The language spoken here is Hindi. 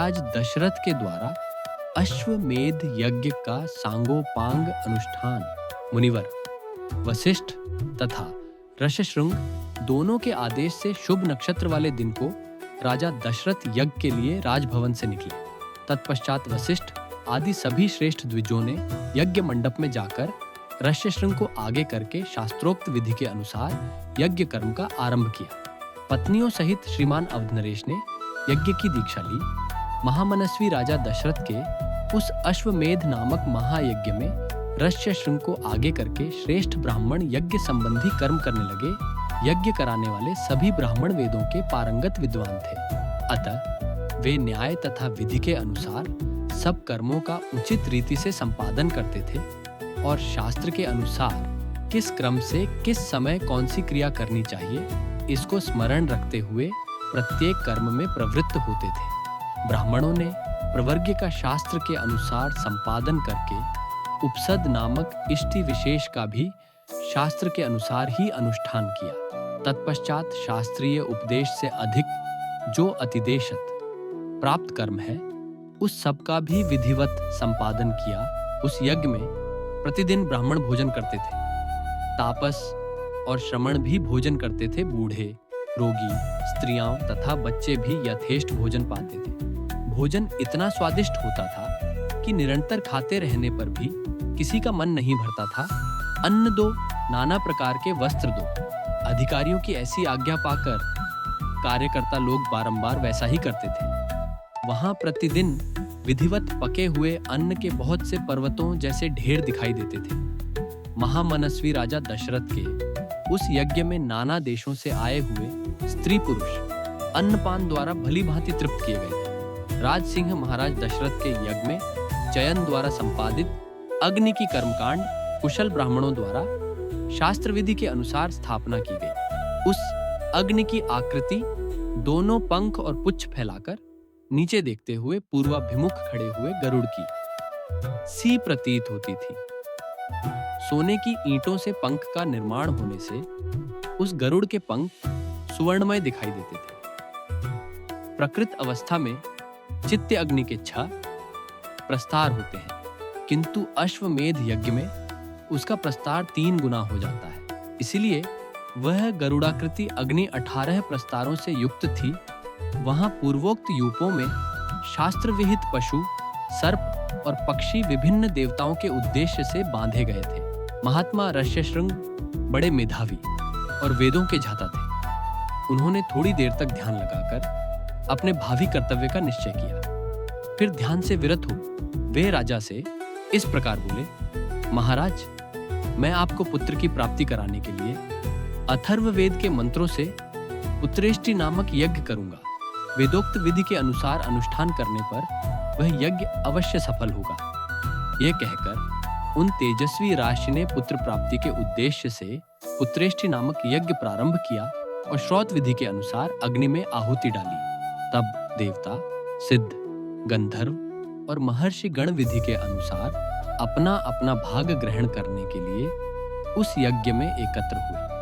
महाराज दशरथ के द्वारा अश्वमेध यज्ञ का सांगोपांग अनुष्ठान मुनिवर वशिष्ठ तथा ऋष्यशृंग दोनों के आदेश से शुभ नक्षत्र वाले दिन को राजा दशरथ यज्ञ के लिए राजभवन से निकले। तत्पश्चात वशिष्ठ आदि सभी श्रेष्ठ द्विजों ने यज्ञ मंडप में जाकर ऋष्यशृंग को आगे करके शास्त्रोक्त विधि के अनुसार यज्ञ कर्म का आरंभ किया। पत्नियों सहित श्रीमान अवधनरेश ने यज्ञ की दीक्षा ली। महामनस्वी राजा दशरथ के उस अश्वमेध नामक महायज्ञ में ऋष्यशृंग को आगे करके श्रेष्ठ ब्राह्मण यज्ञ संबंधी कर्म करने लगे। यज्ञ कराने वाले सभी ब्राह्मण वेदों के पारंगत विद्वान थे, अतः वे न्याय तथा विधि के अनुसार सब कर्मों का उचित रीति से संपादन करते थे और शास्त्र के अनुसार किस क्रम से किस समय कौन सी क्रिया करनी चाहिए इसको स्मरण रखते हुए प्रत्येक कर्म में प्रवृत्त होते थे। ब्राह्मणों ने प्रवर्ग्य का शास्त्र के अनुसार संपादन करके उपसद नामक इष्टि विशेष का भी शास्त्र के अनुसार ही अनुष्ठान किया। तत्पश्चात शास्त्रीय उपदेश से अधिक जो अतिदेशत प्राप्त कर्म है उस सब का भी विधिवत संपादन किया। उस यज्ञ में प्रतिदिन ब्राह्मण भोजन करते थे, तापस और श्रमण भी भोजन करते थे, बूढ़े, रोगी, स्त्रियां तथा बच्चे भी यथेष्ट भोजन पाते थे। भोजन इतना स्वादिष्ट होता था कि निरंतर खाते रहने पर भी किसी का मन नहीं भरता था। अन्न दो, नाना प्रकार के वस्त्र दो। अधिकारियों की ऐसी आज्ञा पाकर कार्यकर्ता लोग बारंबार वैसा ही करते थे। वहां प्रतिदिन विधिवत पके हुए अन्न के बहुत से पर्वतों जैसे ढेर दिखाई देते थे। महामनस्वी राजा दशरथ के उस यज्ञ में नाना देशों से आए हुए स्त्री पुरुष अन्नपान द्वारा भली भांति तृप्त किए गए थे। राज सिंह महाराज दशरथ के यज्ञ में चयन द्वारा संपादित अग्नि की कर्मकांड कुशल ब्राह्मणों द्वारा शास्त्र विधि के अनुसार स्थापना की गई। उस अग्नि की आकृति दोनों पंख और पुच्छ फैलाकर नीचे देखते हुए पूर्वाभिमुख खड़े हुए गरुड़ की सी प्रतीत होती थी। सोने की ईंटों से पंख का निर्माण होने से उस गरुड़ के पंख सुवर्णमय दिखाई देते थे। प्रकृत अवस्था में चित्त अग्नि के 6 प्रस्तार होते हैं, किंतु अश्वमेध यज्ञ में उसका प्रस्तार 3 गुना हो जाता है। इसलिए वह गरुड़ाकृति अग्नि 18 प्रस्तारों से युक्त थी। वहां पूर्वोक्त यूपों में शास्त्र विहित पशु, सर्प और पक्षी विभिन्न देवताओं के उद्देश्य से बांधे गए थे। महात्मा ऋष्यशृंग बड़े मेधावी और वेदों के झाता थे। उन्होंने थोड़ी देर तक ध्यान लगाकर अपने भावी कर्तव्य का निश्चय किया। फिर ध्यान से विरत हो वे राजा से इस प्रकार बोले, महाराज, मैं आपको पुत्र की प्राप्ति कराने के लिए अथर्ववेद के मंत्रों से पुत्रेष्टि नामक यज्ञ करूंगा। वेदोक्त विधि के अनुसार अनुष्ठान करने पर वह यज्ञ अवश्य सफल होगा। यह कहकर उन तेजस्वी राशि ने पुत्र प्राप्ति के उद्देश्य से पुत्रेष्टि नामक यज्ञ प्रारंभ किया और श्रौत विधि के अनुसार अग्नि में आहुति डाली। तब देवता, सिद्ध, गंधर्व और महर्षि गण विधि के अनुसार अपना अपना भाग ग्रहण करने के लिए उस यज्ञ में एकत्र हुए।